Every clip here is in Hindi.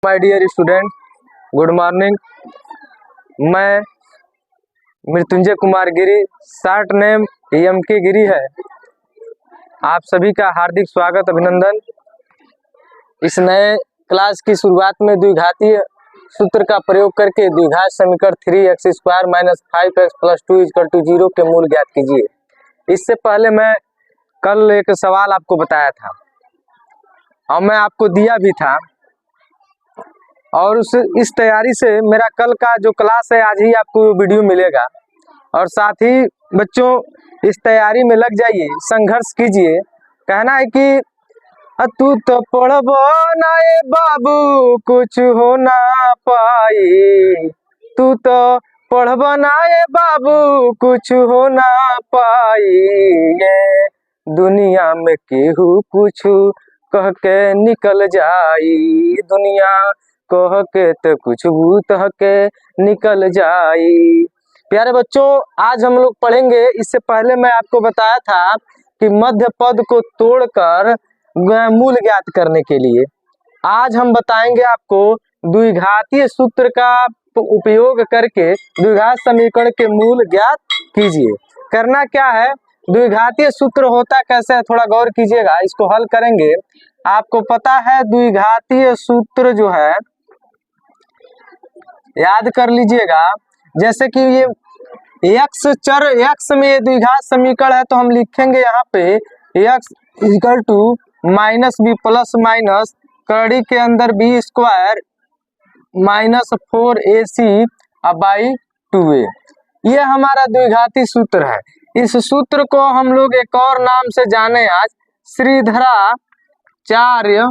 My dear student, good morning. मैं Mrityunjay Kumar Giri, short name EMK Giri है। आप सभी का हार्दिक स्वागत, अभिनंदन। इस नए क्लास की शुरुआत में द्विघातीय सूत्र का प्रयोग करके द्विघात समीकरण 3x² - 5x + 2 = 0 के मूल ज्ञात कीजिए। इससे पहले मैं कल एक सवाल आपको बताया था और मैं आपको दिया भी था, और इस तैयारी से मेरा कल का जो क्लास है आज ही आपको वीडियो मिलेगा। और साथ ही बच्चों इस तैयारी में लग जाइए, संघर्ष कीजिए। कहना है कि तू तो पढ़बो ना ए बाबू कुछ हो ना पाई, तू तो पढ़बो ना ए बाबू कुछ हो ना पाई, ये दुनिया में केहू कुछ कह के निकल जाई, दुनिया कह के तो कुछ भूत के निकल जाई। प्यारे बच्चों, आज हम लोग पढ़ेंगे। इससे पहले मैं आपको बताया था कि मध्य पद को तोड़कर मूल ज्ञात करने के लिए आज हम बताएंगे आपको द्विघातीय सूत्र का उपयोग करके द्विघात समीकरण के मूल ज्ञात कीजिए। करना क्या है, द्विघातीय सूत्र होता कैसे है थोड़ा गौर कीजिएगा। इसको हल करेंगे। आपको पता है द्विघातीय सूत्र जो है, याद कर लीजिएगा। जैसे कि ये x चर x में ये द्विघात समीकरण है, तो हम लिखेंगे यहाँ पे x = -b + कड़ी के अंदर b² - 4ac/2a। ये हमारा द्विघाती सूत्र है। इस सूत्र को हम लोग एक और नाम से जाने आज श्रीधराचार्य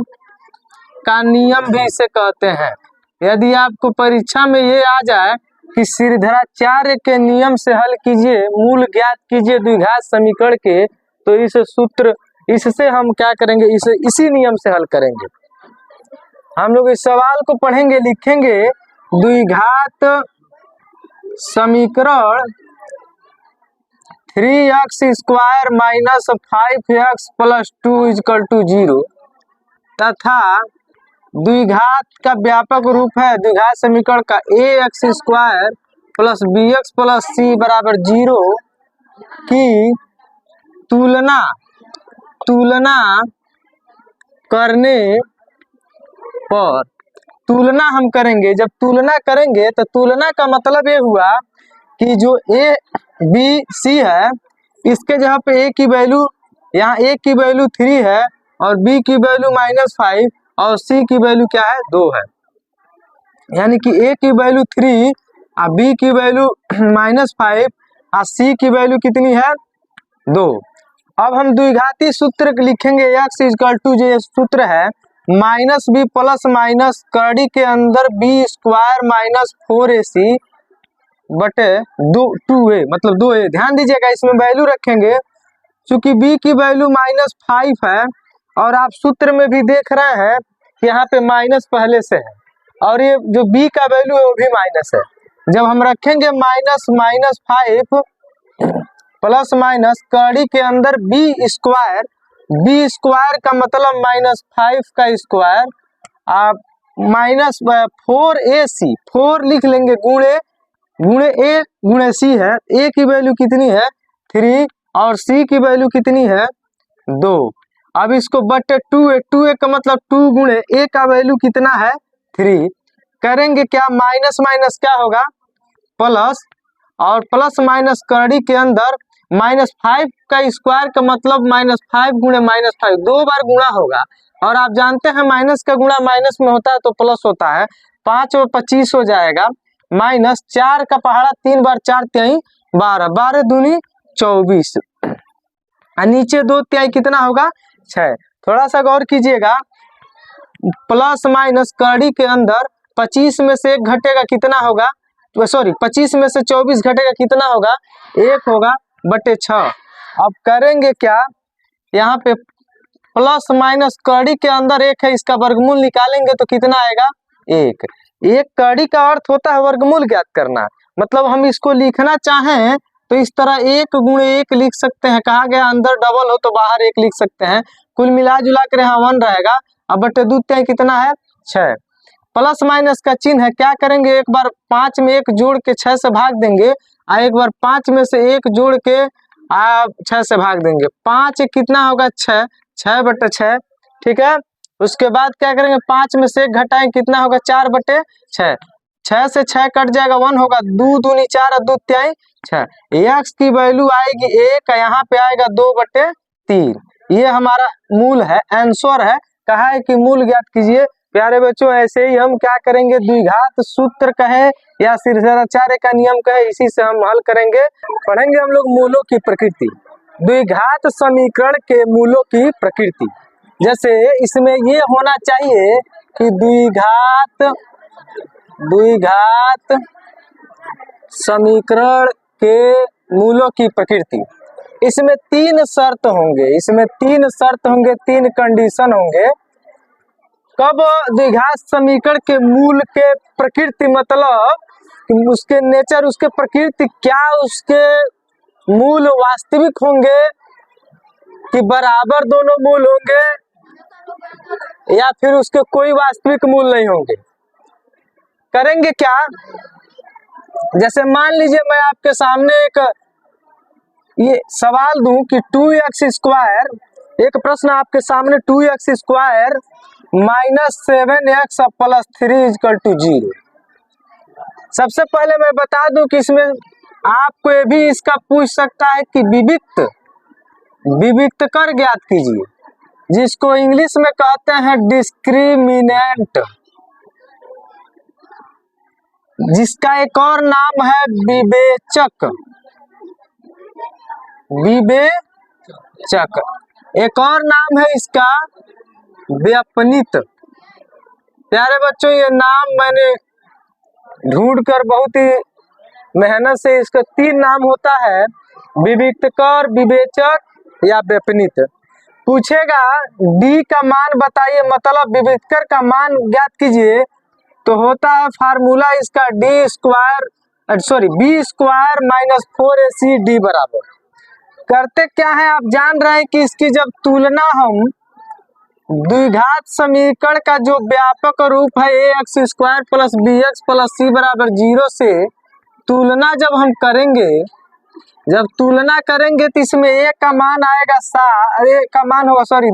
का नियम भी इसे कहते हैं। यदि आपको परीक्षा में ये आ जाए कि श्रीधराचार्य के नियम से हल कीजिए, मूल ज्ञात कीजिए द्विघात समीकरण के, तो इस सूत्र इससे हम क्या करेंगे, इसी नियम से हल करेंगे। हम लोग इस सवाल को पढ़ेंगे, लिखेंगे द्विघात समीकरण 3x² - 5x + 2 = 0 तथा द्विघात का व्यापक रूप है द्विघात समीकरण का ax² + bx + c = 0 की तुलना करने पर, तुलना हम करेंगे। जब तुलना करेंगे तो तुलना का मतलब ये हुआ कि जो a b c है, इसके जगह पे a की वैल्यू, यहाँ a की वैल्यू 3 है और b की वैल्यू -5 और c की वैल्यू क्या है, 2 है। यानी कि a की वैल्यू 3 और b की वैल्यू -5 और c की वैल्यू कितनी है, 2। अब हम द्विघाती सूत्र लिखेंगे। x = जो सूत्र है -b + कड़ी के अंदर b² - 4ac बटे 2a, मतलब 2a। ध्यान दीजिएगा, इसमें वैल्यू रखेंगे। चूंकि b की वैल्यू -5 है और आप सूत्र में भी देख रहे हैं कि यहाँ पे माइनस पहले से है, और ये जो b का वैल्यू है वो भी माइनस है। जब हम रखेंगे -5 ± कड़ी के अंदर b² का मतलब -5 का स्क्वायर, आप -4ac, 4 लिख लेंगे गुणे a गुणे c है। a की वैल्यू कितनी है, 3 और c की वैल्यू कितनी है, 2। अब इसको बटे 2a का मतलब 2 गुणे a का वैल्यू कितना है, 3 करेंगे। क्या माइनस माइनस क्या होगा, प्लस, और प्लस माइनस कड़ी के अंदर -5 का स्क्वायर का मतलब -5 गुणे -5, 2 बार गुणा होगा। और आप जानते हैं माइनस का गुणा माइनस में होता है तो प्लस होता है। 5 और 25 हो जाएगा, -4 का पहाड़ा 3 बार 4 तिहाई 12, 12 दूनी 24, और नीचे 2 तिहाई कितना होगा, 6। थोड़ा सा गौर कीजिएगा, प्लस माइनस कड़ी के अंदर 25 में से 1 घटेगा कितना होगा, सॉरी 25 में से 24 घटेगा कितना होगा, 1 होगा बटे 6। अब करेंगे क्या, यहाँ पे प्लस माइनस कड़ी के अंदर 1 है, इसका वर्गमूल निकालेंगे तो कितना आएगा, 1। एक कड़ी का अर्थ होता है वर्गमूल ज्ञात करना। मतलब हम इसको लिखना चाहें तो इस तरह 1 गुणे 1 लिख सकते हैं। कहा गया अंदर डबल हो तो बाहर 1 लिख सकते हैं। कुल मिला जुला कर यहाँ 1 रहेगा। अब बटे 2 कितना है, 6। प्लस माइनस का चिन्ह है, क्या करेंगे, एक बार 5 में 1 जोड़ के 6 से भाग देंगे और एक बार 5 में से 1 जोड़ के 6 से भाग देंगे। 5 कितना होगा 6, 6/6, ठीक है। उसके बाद क्या करेंगे, 5 में से 1 घटाएं, कितना होगा 4/6, 6 से 6 कट जाएगा, 1 होगा, 2 दूनी 4 और 2 त्याई 6। x की वैल्यू आएगी 1, यहाँ पे आएगा 2/3। ये हमारा मूल है, आंसर है। कहा है कि मूल ज्ञात कीजिए। प्यारे बच्चों, ऐसे ही हम क्या करेंगे, द्विघात सूत्र कहे या षिरचार्य का नियम कहे, इसी से हम हल करेंगे। पढ़ेंगे हम लोग मूलों की प्रकृति, द्विघात समीकरण के मूलों की प्रकृति। जैसे इसमें ये होना चाहिए कि द्विघात समीकरण के मूलों की प्रकृति, इसमें 3 शर्त होंगे, 3 कंडीशन होंगे। कब द्विघात समीकरण के मूल के प्रकृति मतलब उसके नेचर, उसके प्रकृति क्या, उसके मूल वास्तविक होंगे कि बराबर दोनों मूल होंगे या फिर उसके कोई वास्तविक मूल नहीं होंगे। करेंगे क्या, जैसे मान लीजिए मैं आपके सामने एक ये सवाल दूं कि 2x², एक प्रश्न आपके सामने 2x² -7x + 3 = 0। सबसे पहले मैं बता दूं कि इसमें आपको ये भी इसका पूछ सकता है कि विविक्त कर ज्ञात कीजिए, जिसको इंग्लिश में कहते हैं डिस्क्रिमिनेंट, जिसका एक और नाम है विवेचक। एक और नाम है इसका व्यपनीत। प्यारे बच्चों, ये नाम मैंने ढूंढ कर बहुत ही मेहनत से, इसका 3 नाम होता है, विविक्तकर, विवेचक या व्यपनीत। पूछेगा डी का मान बताइए, मतलब विविक्तकर का मान ज्ञात कीजिए, तो होता है फार्मूला इसका b² - 4ac बराबर। करते क्या है, आप जान रहे हैं कि इसकी जब तुलना हम द्विघात समीकरण का जो व्यापक रूप है ax² + bx + c = 0 से तुलना जब हम करेंगे, तो इसमें a का मान आएगा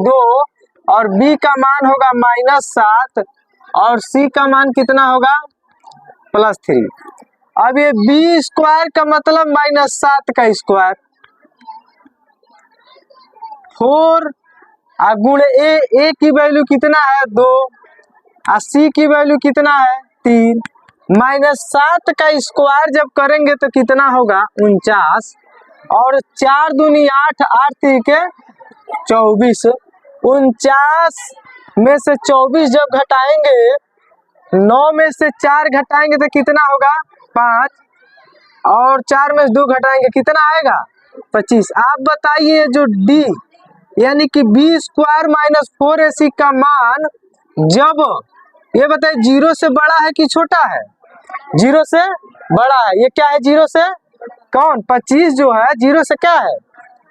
2 और b का मान होगा -7 और c का मान कितना होगा +3। अब ये b² का मतलब -7 का स्क्वायर, 4 गुण a की वैल्यू कितना है 2 और c की वैल्यू कितना है 3। -7 का स्क्वायर जब करेंगे तो कितना होगा 49 और 4 दूनी 8, 8 3 24। 49 में से 24 जब घटाएंगे, 9 में से 4 घटाएंगे तो कितना होगा 5 और 4 में से 2 घटाएंगे कितना आएगा 25। आप बताइए जो d यानी कि b² - 4ac का मान जब, ये बताइए 0 से बड़ा है कि छोटा है, 0 से बड़ा है। ये क्या है 0 से, कौन 25 जो है 0 से क्या है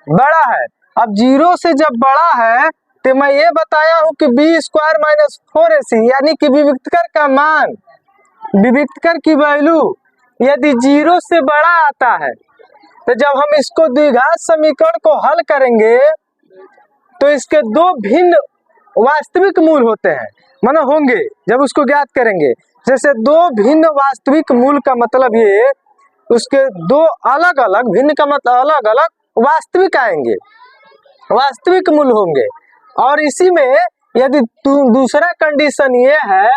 बड़ा है। अब 0 से जब बड़ा है तो मैं ये बताया हूं कि b² - 4ac यानी कि विविक्तकर का मान, विविक्तकर की वैल्यू यदि 0 से बड़ा आता है तो जब हम इसको द्विघात समीकरण को हल करेंगे तो इसके 2 भिन्न वास्तविक मूल होते हैं, मानो होंगे जब उसको ज्ञात करेंगे। जैसे 2 भिन्न वास्तविक मूल का मतलब ये, उसके 2 अलग अलग, भिन्न का मतलब अलग अलग वास्तविक आएंगे, वास्तविक मूल होंगे। और इसी में यदि दूसरा कंडीशन ये है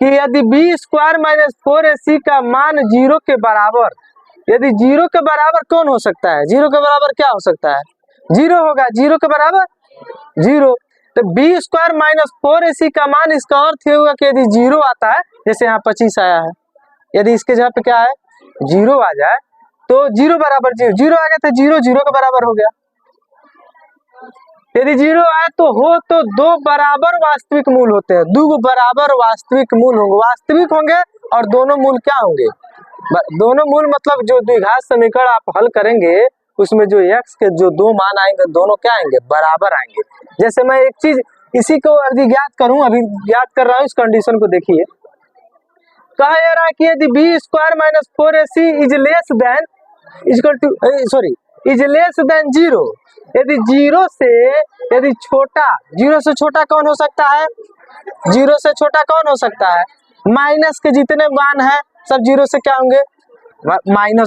कि यदि b² - 4ac का मान 0 के बराबर, यदि 0 के बराबर कौन हो सकता है, 0 के बराबर क्या हो सकता है 0 होगा, 0 के बराबर 0। तो b² - 4ac का मान, इसका अर्थ ये होगा कि यदि 0 आता है, जैसे यहाँ 25 आया है, यदि इसके जगह पे क्या है 0 आ जाए तो 0 बराबर 0, 0 आ गया तो 0 0 के बराबर हो गया। यदि 0 आए तो 2 बराबर वास्तविक मूल होते हैं, 2 बराबर वास्तविक मूल होंगे, वास्तविक होंगे और दोनों मूल क्या होंगे, दोनों मूल मतलब जो द्विघात समीकरण आप हल करेंगे उसमें जो x के जो 2 मान आएंगे दोनों क्या आएंगे बराबर आएंगे। जैसे मैं एक चीज इसी को यदि ज्ञात करूं, अभी ज्ञात कर रहा हूं, इस कंडीशन को देखिए, कहा जा रहा है कि यदि b square minus 4ac is less than equal to is less than 0, यदि 0 से छोटा, 0 से छोटा कौन हो सकता है, 0 से छोटा कौन हो सकता है, माइनस के जितने मान है सब 0 से क्या होंगे, -1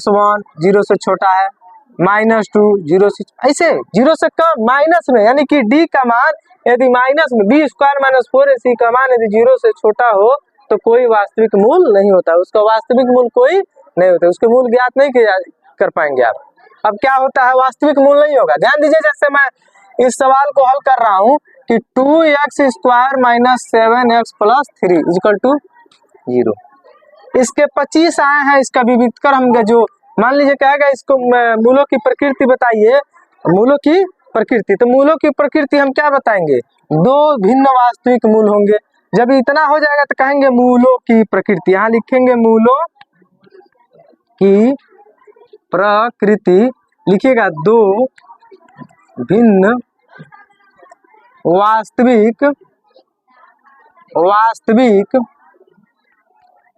0 से छोटा है, -2 0 से, ऐसे 0 से कम माइनस में, यानी कि डी का मान यदि माइनस में बी स्क्वायर माइनस 4ac का मान यदि 0 से छोटा हो तो कोई वास्तविक मूल नहीं होता, उसका वास्तविक मूल कोई नहीं होता, उसके मूल ज्ञात नहीं कर पाएंगे आप। अब क्या होता है, वास्तविक मूल नहीं होगा। ध्यान दीजिए, जैसे मैं इस सवाल को हल कर रहा हूं कि 2x square minus 7x plus 3 equal to 0, इसके 25 आए हैं, इसका विविध कर हम जो मान लीजिए कहेगा इसको मूलों की प्रकृति बताइए, मूलों की प्रकृति, तो मूलों की प्रकृति हम क्या बताएंगे, दो भिन्न वास्तविक मूल होंगे। जब इतना हो जाएगा तो कहेंगे मूलों की प्रकृति, यहाँ लिखेंगे मूलों की प्रकृति, लिखिएगा दो भिन्न वास्तविक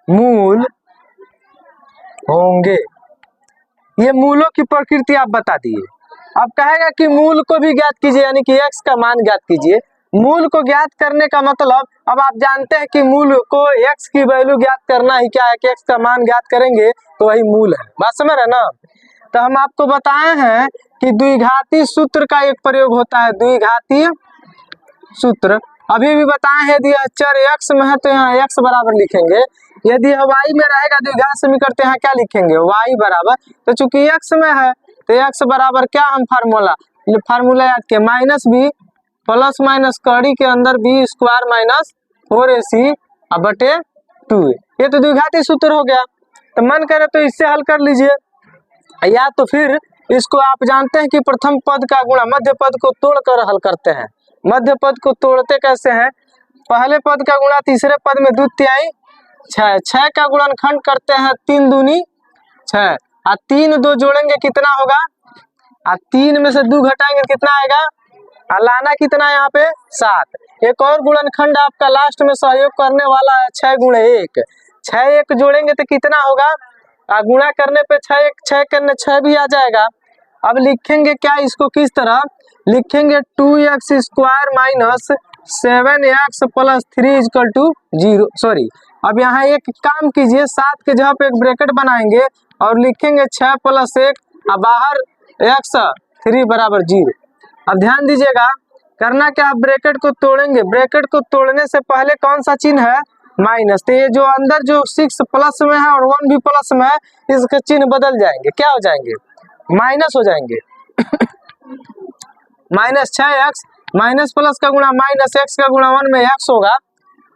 मूल होंगे। ये मूलों की प्रकृति आप बता दिए। अब कहेगा कि मूल को भी ज्ञात कीजिए, यानी कि x का मान ज्ञात कीजिए। मूल को ज्ञात करने का मतलब, अब आप जानते हैं कि मूल को x की वैल्यू ज्ञात करना ही क्या है कि x का मान ज्ञात करेंगे तो वही मूल है, बात समझ रहे ना। तो हम आपको बताए हैं कि द्विघाती सूत्र का एक प्रयोग होता है, द्विघाती सूत्र। अभी भी बताए हैं, यदि चर x में है तो यहाँ x बराबर लिखेंगे, यदि y में रहेगा द्विघात समीकरण तो यहाँ क्या लिखेंगे, y बराबर, तो चूंकि x में है तो x बराबर क्या, हम फार्मूला याद किया, माइनस बी प्लस माइनस कड़ी के अंदर बी स्क्वायर माइनस 4ac बटे 2, ये तो द्विघाती सूत्र हो गया। तो मन करे तो इससे हल कर लीजिए, या तो फिर इसको आप जानते हैं कि प्रथम पद का गुणा मध्य पद को तोड़कर हल करते हैं। मध्य पद को तोड़ते कैसे हैं, पहले पद का गुणा तीसरे पद में 2 तिहाई 6, 6 का गुणनखंड करते हैं 3 दूनी 6, और 3 2 जोड़ेंगे कितना होगा, और 3 में से 2 घटाएंगे कितना आएगा, और लाना कितना यहाँ पे 7। एक और गुणनखंड आपका लास्ट में सहयोग करने वाला है 6 × 1, 6 1 जोड़ेंगे तो कितना होगा, गुणा करने पे 6 1 6 करने 6 भी आ जाएगा। अब लिखेंगे क्या, इसको किस तरह लिखेंगे, 2x square minus 7x plus 3 equal to 0, sorry, अब यहाँ एक काम कीजिए, 7 के जगह पे एक ब्रैकेट बनाएंगे और लिखेंगे 6 + 1 और बाहर x 3 बराबर 0। अब ध्यान दीजिएगा, करना क्या, ब्रैकेट को तोड़ेंगे, ब्रैकेट को तोड़ने से पहले कौन सा चिन्ह है, माइनस, तो ये जो अंदर जो 6 प्लस में है और 1 भी प्लस में है, इसके चिन्ह बदल जाएंगे, क्या हो जाएंगे, माइनस हो जाएंगे। माइनस 6x माइनस प्लस का गुणा माइनस x का गुणा 1 में x होगा,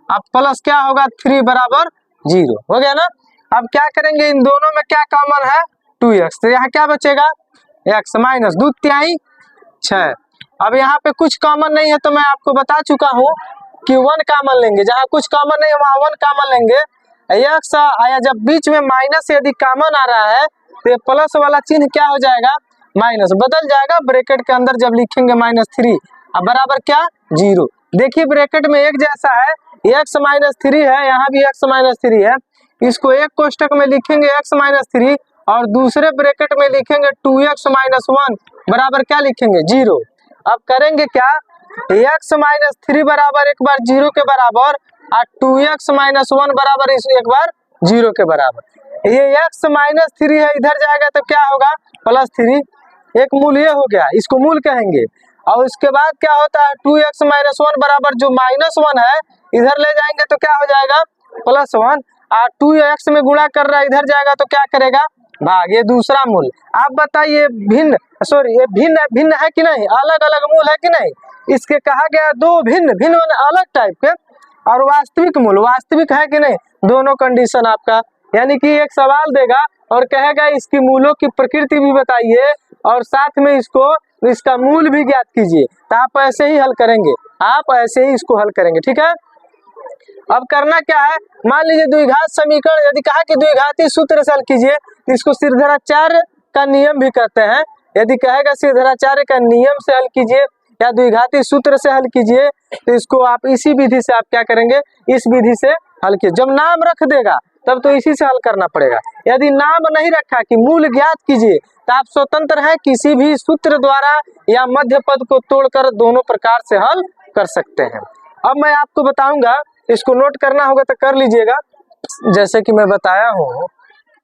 अब प्लस क्या होगा 3 बराबर 0 हो गया ना। अब क्या करेंगे, इन दोनों में क्या कॉमन है 2x, तो यहाँ क्या बचेगा x माइनस 2 तिहाई 6। अब यहाँ पे कुछ कॉमन नहीं है तो मैं आपको बता चुका हूँ कि 1 कॉमन लेंगे, जहाँ कुछ कॉमन नहीं है वहाँ 1 कॉमन लेंगे। x आया, जब बीच में माइनस यदि कॉमन आ रहा है तो ये प्लस वाला चिन्ह क्या हो जाएगा, माइनस बदल जाएगा, ब्रैकेट के अंदर जब लिखेंगे -3 अब बराबर क्या 0। देखिए ब्रैकेट में एक जैसा है, x -3 है, यहाँ भी x -3 है, इसको एक कोष्टक में लिखेंगे x -3 और दूसरे ब्रैकेट में लिखेंगे 2x - 1 बराबर क्या लिखेंगे 0। अब करेंगे क्या, x -3 बराबर एक बार 0 के बराबर और 2x - 1 बराबर एक बार 0 के बराबर। ये x -3 है, इधर जाएगा तो क्या होगा +3, एक मूल ये हो गया, इसको मूल कहेंगे। और उसके बाद क्या होता है 2x - 1 बराबर जो -1 है इधर ले जाएंगे तो क्या हो जाएगा +1, और 2x में गुणा कर रहा है इधर जाएगा तो क्या करेगा भाग, ये दूसरा मूल। आप बताइए भिन्न, सॉरी ये भिन्न है कि नहीं, अलग अलग मूल है कि नहीं, इसके कहा गया दो भिन्न अलग टाइप के, और वास्तविक मूल वास्तविक है कि नहीं, दोनों कंडीशन आपका, यानी कि एक सवाल देगा और कहेगा इसकी मूलों की प्रकृति भी बताइए और साथ में इसका मूल भी ज्ञात कीजिए, तो आप ऐसे ही हल करेंगे, आप ऐसे ही इसको हल करेंगे, ठीक है। अब करना क्या है, मान लीजिए द्विघात समीकरण, यदि कहा कि द्विघाती सूत्र से हल कीजिए तो इसको सिरधराचार्य का नियम भी करते हैं। यदि कहेगा सिरधराचार्य का नियम से हल कीजिए या द्विघाती सूत्र से हल कीजिए तो इसको आप इसी विधि से आप क्या करेंगे, इस विधि से हल किए। जब नाम रख देगा तब तो इसी से हल करना पड़ेगा। यदि नाम नहीं रखा कि मूल ज्ञात कीजिए तो आप स्वतंत्र हैं, किसी भी सूत्र द्वारा या मध्य पद को तोड़कर दोनों प्रकार से हल कर सकते हैं। अब मैं आपको बताऊंगा, इसको नोट करना होगा तो कर लीजिएगा। जैसे कि मैं बताया हूँ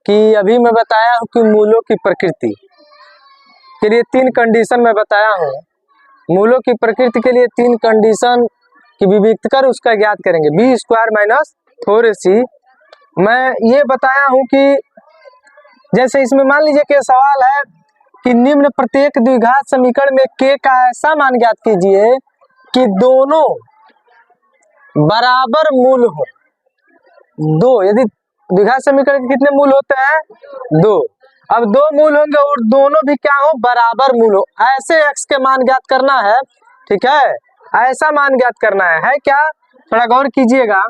कि अभी मैं बताया हूँ कि मूलों की प्रकृति के लिए 3 कंडीशन मैं बताया हूँ। मूलों की प्रकृति के लिए 3 कंडीशन की विविक्त कर उसका ज्ञात करेंगे। B square minus 4ac। मैं ये बताया हूँ कि जैसे इसमें मान लीजिए कि सवाल है कि निम्न प्रत्येक द्विघात समीकरण में k का ऐसा मान ज्ञात कीजिए कि दोनों बराबर मूल हो। 2, यदि द्विघात समीकरण के कितने मूल होते हैं? 2। अब 2 मूल होंगे और दोनों भी क्या हो? बराबर मूल हो। ऐसे x के मान ज्ञात करना है, ठीक है, ऐसा मान ज्ञात करना है क्या? थोड़ा गौर कीजिएगा।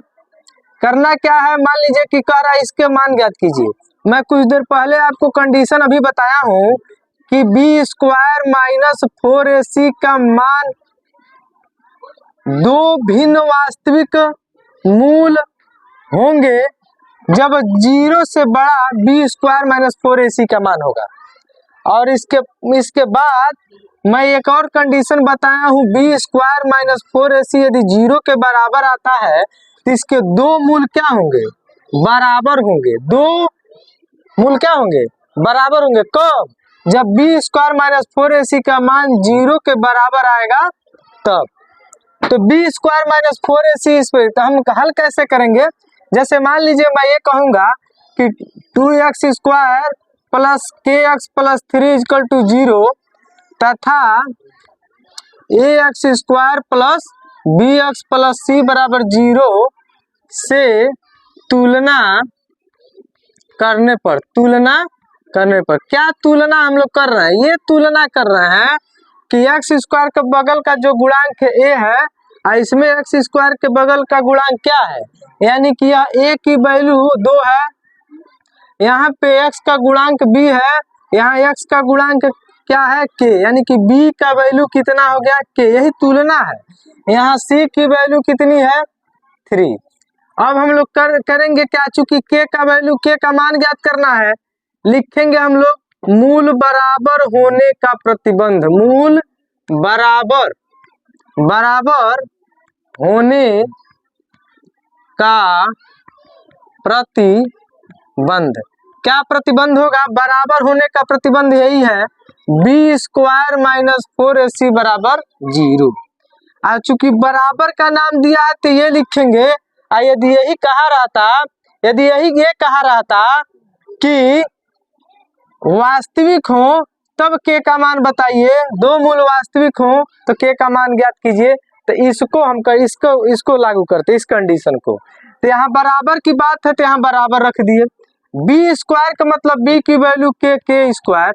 करना क्या है, मान लीजिए कि कह रहा है इसके मान ज्ञात कीजिए। मैं कुछ देर पहले आपको कंडीशन अभी बताया हूँ कि बी स्क्वायर माइनस 4ac का मान 2 भिन्न वास्तविक मूल होंगे जब 0 से बड़ा बी स्क्वायर माइनस 4ac का मान होगा। और इसके बाद मैं एक और कंडीशन बताया हूँ, बी स्क्वायर माइनस 4ac यदि 0 के बराबर आता है तो इसके 2 मूल क्या होंगे? बराबर होंगे। 2 मूल क्या होंगे? बराबर होंगे। कब? जब बी स्क्वायर माइनस 4ac का मान 0 के बराबर आएगा तब। तो बी स्क्वायर माइनस 4ac इस पर तो हम हल कैसे करेंगे? जैसे मान लीजिए मैं ये कहूंगा कि 2x square plus kx plus 3 equal to 0 तथा ax square plus bx plus c बराबर 0 से तुलना करने पर क्या तुलना हम लोग कर रहे हैं? ये तुलना कर रहे हैं कि x स्क्वायर के बगल का जो गुणांक है a है और इसमें x स्क्वायर के बगल का गुणांक क्या है, यानी कि यह a की वैल्यू 2 है, यहाँ पे x का गुणांक b है, यहाँ x का गुणांक क्या है? k, यानी कि b का वैल्यू कितना हो गया? k। यही तुलना है। यहाँ c की वैल्यू कितनी है? 3। अब हम लोग करेंगे क्या? चूंकि k का वैल्यू, k का मान ज्ञात करना है, लिखेंगे हम लोग मूल बराबर होने का प्रतिबंध। मूल बराबर होने का प्रतिबंध। क्या प्रतिबंध होगा? बराबर होने का प्रतिबंध यही है, बी स्क्वायर माइनस 4ac बराबर 0। चूंकि बराबर का नाम दिया है तो ये लिखेंगे। यदि ये कहा रहता कि वास्तविक हो तब k का मान बताइए, 2 मूल वास्तविक हो तो k का मान ज्ञात कीजिए, तो इसको हम इसको लागू करते इस कंडीशन को। तो यहाँ बराबर की बात है तो यहाँ बराबर रख दिए। बी स्क्वायर का मतलब b की value k square,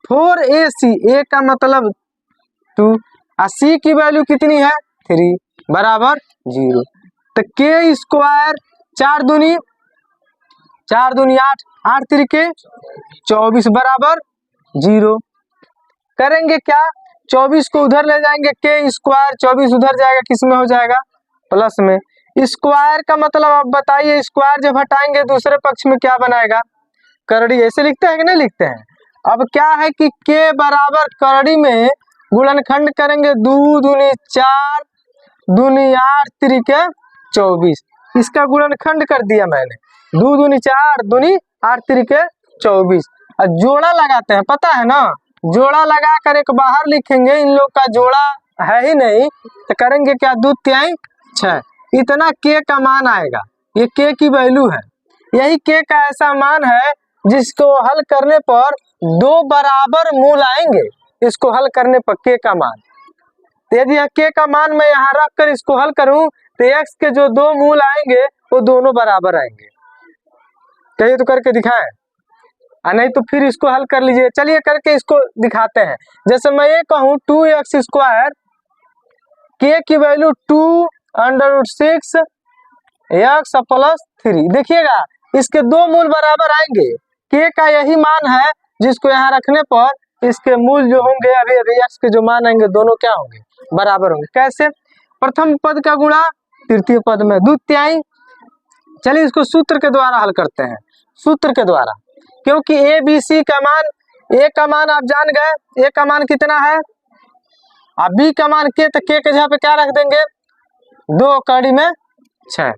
4ac a का मतलब 2 और c की वैल्यू कितनी है? 3 बराबर 0। तो k स्क्वायर 4 दूनी 8, 8 3 24 बराबर 0। करेंगे क्या? 24 को उधर ले जाएंगे, k स्क्वायर 24 उधर जाएगा, किस में हो जाएगा? प्लस में। स्क्वायर का मतलब आप बताइए, स्क्वायर जब हटाएंगे दूसरे पक्ष में क्या बनाएगा? करड़ी। ऐसे लिखते हैं कि नहीं लिखते हैं? अब क्या है कि k बराबर करड़ी में गुणनखंड करेंगे, 2 दूनी 4 दूनी 8 3 24। इसका गुणनखंड कर दिया मैंने, 2 दूनी 4 दूनी 8 3 24। और जोड़ा लगाते हैं, पता है ना? जोड़ा लगा कर एक बाहर लिखेंगे, इन लोग का जोड़ा है ही नहीं तो करेंगे क्या? 2 3 6, इतना k का मान आएगा। ये k की वैल्यू है। यही k का ऐसा मान है जिसको हल करने पर 2 बराबर मूल आएंगे। इसको हल करने पर k का मान, तो यदि k का मान मैं यहाँ रख कर इसको हल करूं तो x के जो 2 मूल आएंगे वो दोनों बराबर आएंगे। कहिए तो करके दिखाएं, नहीं तो फिर इसको हल कर लीजिए। चलिए करके इसको दिखाते हैं। जैसे मैं ये कहूँ 2x स्क्वायर, k की वैल्यू 2√6 x प्लस 3। देखिएगा इसके 2 मूल बराबर आएंगे। k का यही मान है जिसको यहाँ रखने पर इसके मूल जो होंगे, अभी x के जो मान आएंगे दोनों क्या होंगे? बराबर होंगे। कैसे? प्रथम पद का गुणा तृतीय पद में, 2 तिहाई चलिए इसको सूत्र के द्वारा हल करते हैं, सूत्र के द्वारा, क्योंकि ए बी सी का मान, ए का मान आप जान गए, ए का मान कितना है, अब बी का मान के, तो के जगह पे क्या रख देंगे 2 कड़ी में 6।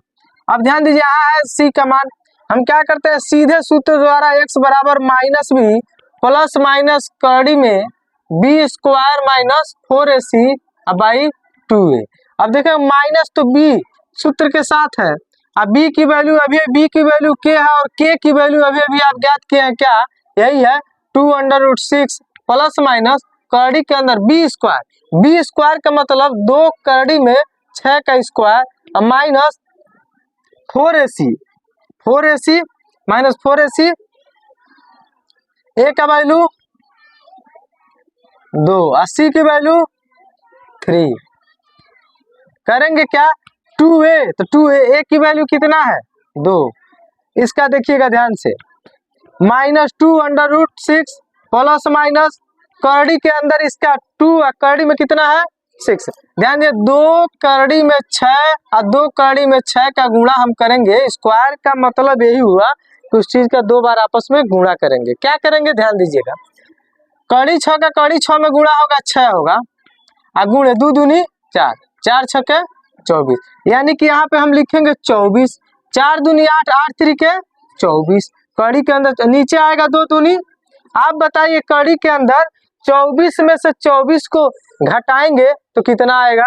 अब ध्यान दीजिए यहाँ है सी का मान, हम क्या करते हैं सीधे सूत्र द्वारा x बराबर माइनस बी प्लस माइनस कड़ी में B square minus 4ac by 2a। अब देखें माइनस तो बी सूत्र के साथ है, अब बी की वैल्यू अभी बी की वैल्यू के है और के की वैल्यू अभी अभी आप ज्ञात किए हैं क्या, यही है 2√6 प्लस माइनस कड़ी के अंदर बी स्क्वायर का मतलब 2 कड़ी में 6 का square minus 4ac minus 4ac, ए का वैल्यू 2, 80 की वैल्यू 3, करेंगे क्या 2a, तो 2a ए की वैल्यू कितना है 2, इसका देखिएगा ध्यान से माइनस 2√6 प्लस माइनस कड़ी के अंदर इसका 2 कड़ी में कितना है 6, ध्यान दिए 2 कड़ी में 6 और 2 कड़ी में 6 का गुणा हम करेंगे, स्क्वायर का मतलब यही हुआ कि उस चीज का 2 बार आपस में गुणा करेंगे। क्या करेंगे ध्यान दीजिएगा, कड़ी 6 का कड़ी 6 में गुणा होगा 6 होगा, और गुणे 2 दूनी 4, 4 6 24, यानी कि यहाँ पे हम लिखेंगे 24, 4 दूनी 8, 8 3 के 24, कड़ी के अंदर नीचे आएगा 2 दूनी। आप बताइए कड़ी के अंदर 24 में से 24 को घटाएंगे तो कितना आएगा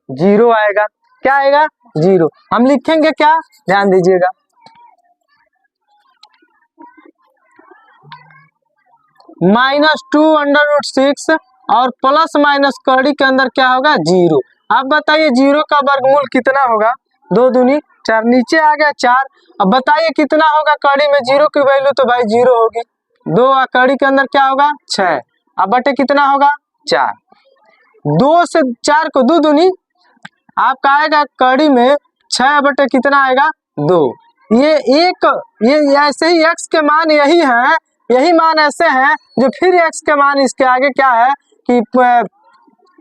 0 आएगा, क्या आएगा 0, हम लिखेंगे क्या ध्यान दीजिएगा माइनस 2√6 और प्लस माइनस कड़ी के अंदर क्या होगा 0। अब बताइए 0 का वर्गमूल कितना होगा, 2 दूनी 4, नीचे आ गया 4, अब बताइए कितना होगा कड़ी में 0 की वैल्यू, तो भाई 0 होगी, 2 कड़ी के अंदर क्या होगा 6, अब बटे कितना होगा 4, 2 से 4 को 2 दूनी आपका आएगा कड़ी में 6 बटे कितना आएगा 2, ये ऐसे ही x के मान यही है, यही मान ऐसे हैं जो फिर x के मान इसके आगे क्या है कि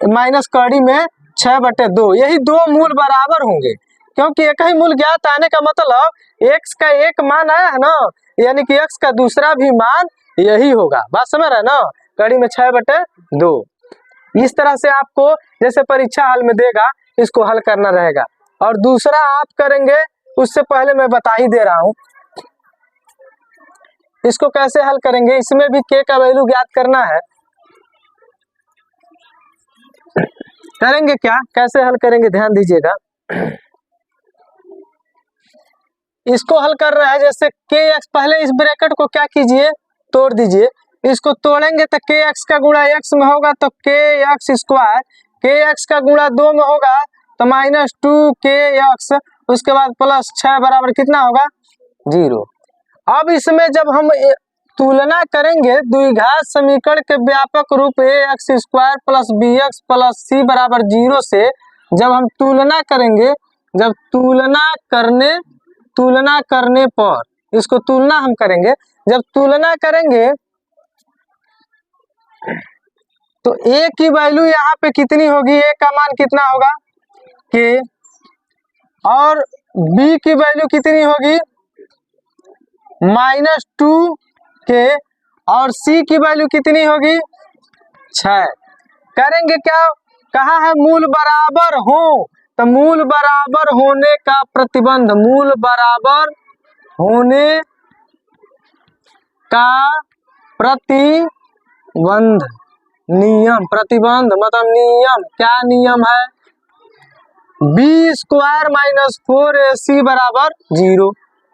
माइनस कड़ी में 6 बटे 2, यही 2 मूल बराबर होंगे, क्योंकि एक ही मूल ज्ञात आने का मतलब x का एक मान आया है ना, यानी कि x का दूसरा भी मान यही होगा, बात समझ रहे ना, कड़ी में 6 बटे 2। इस तरह से आपको जैसे परीक्षा हाल में देगा इसको हल करना रहेगा, और दूसरा आप करेंगे उससे पहले मैं बता ही दे रहा हूं इसको कैसे हल करेंगे, इसमें भी k का वैल्यू ज्ञात करना है, करेंगे क्या कैसे हल करेंगे ध्यान दीजिएगा, इसको हल कर रहा है जैसे kx, पहले इस ब्रैकेट को क्या कीजिए तोड़ दीजिए, इसको तोड़ेंगे तो kx का गुणा x में होगा तो kx स्क्वायर, kx का गुणा 2 में होगा तो माइनस 2kx, उसके बाद प्लस 6 बराबर कितना होगा 0। अब इसमें जब हम तुलना करेंगे द्विघात समीकरण के व्यापक रूप ax square plus bx plus c बराबर 0 से जब हम तुलना करेंगे, जब तुलना करने पर इसको तुलना हम करेंगे, जब तुलना करेंगे तो a की वैल्यू यहाँ पे कितनी होगी, a का मान कितना होगा k, और b की वैल्यू कितनी होगी माइनस 2k, और c की वैल्यू कितनी होगी 6। करेंगे क्या, कहा है मूल बराबर हो, तो मूल बराबर होने का प्रतिबंध, मूल बराबर होने का प्रतिबंध, नियम, प्रतिबंध मतलब नियम, क्या नियम है बी स्क्वायर माइनस 4ac बराबर 0,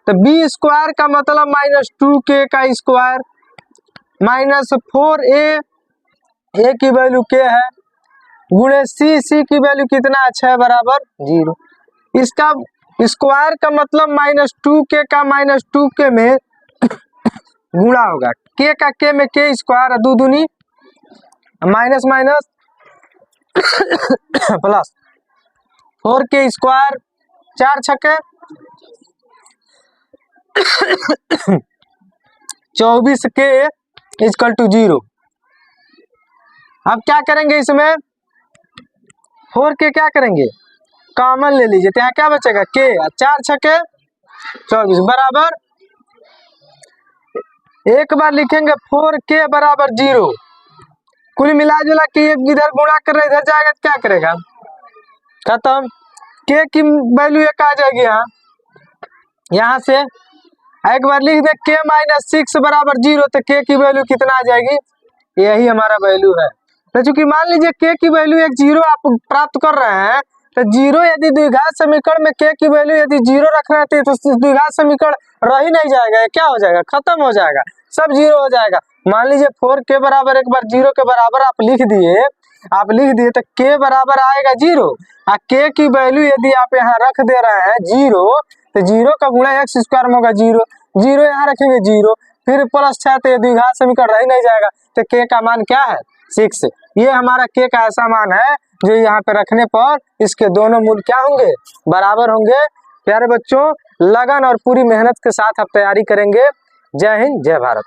तो बी स्क्वायर का मतलब माइनस 2k का स्क्वायर माइनस 4a, a की वैल्यू k है, गुणे c की वैल्यू कितना है 6 बराबर 0, इसका स्क्वायर का मतलब माइनस 2k का माइनस 2k में गुणा होगा, k का k में k स्क्वायर, 2 दूनी minus minus plus 4k square, 4 छक्के 24k इक्वल टू 0। अब क्या करेंगे इसमें 4k क्या करेंगे कॉमन ले लीजिए, तो यहाँ क्या बचेगा k, 4 छक्के 24 बराबर, एक बार लिखेंगे 4k बराबर 0। कुल मिला जुला के एक इधर गुणा कर रहे इधर जाएगा तो क्या करेगा, खत्म। k की वैल्यू एक आ जाएगी यहाँ से। एक बार लिख दे k माइनस 6 बराबर 0, तो k की वैल्यू कितना आ जाएगी, यही हमारा वैल्यू है। तो चूंकि मान लीजिए k की वैल्यू एक 0 आप प्राप्त कर रहे हैं, तो 0 यदि द्विघात समीकरण में k की वैल्यू यदि 0 रख रहे थे तो द्विघात समीकरण रह ही नहीं जाएगा, क्या हो जाएगा, खत्म हो जाएगा, सब 0 हो जाएगा। मान लीजिए 4k बराबर एक बार 0 के बराबर आप लिख दिए तो k बराबर आएगा 0, और k की वैल्यू यदि आप यहाँ रख दे रहे हैं 0, तो 0 का गुणा x स्क्वायर में होगा 0, 0 यहाँ रखेंगे 0, फिर प्लस 6, तो द्विघात समीकरण रह ही नहीं जाएगा, तो k का मान क्या है 6। ये हमारा k का ऐसा मान है जो यहाँ पे रखने पर इसके दोनों मूल क्या होंगे, बराबर होंगे। प्यारे बच्चों, लगन और पूरी मेहनत के साथ आप तैयारी करेंगे। जय हिंद, जय भारत।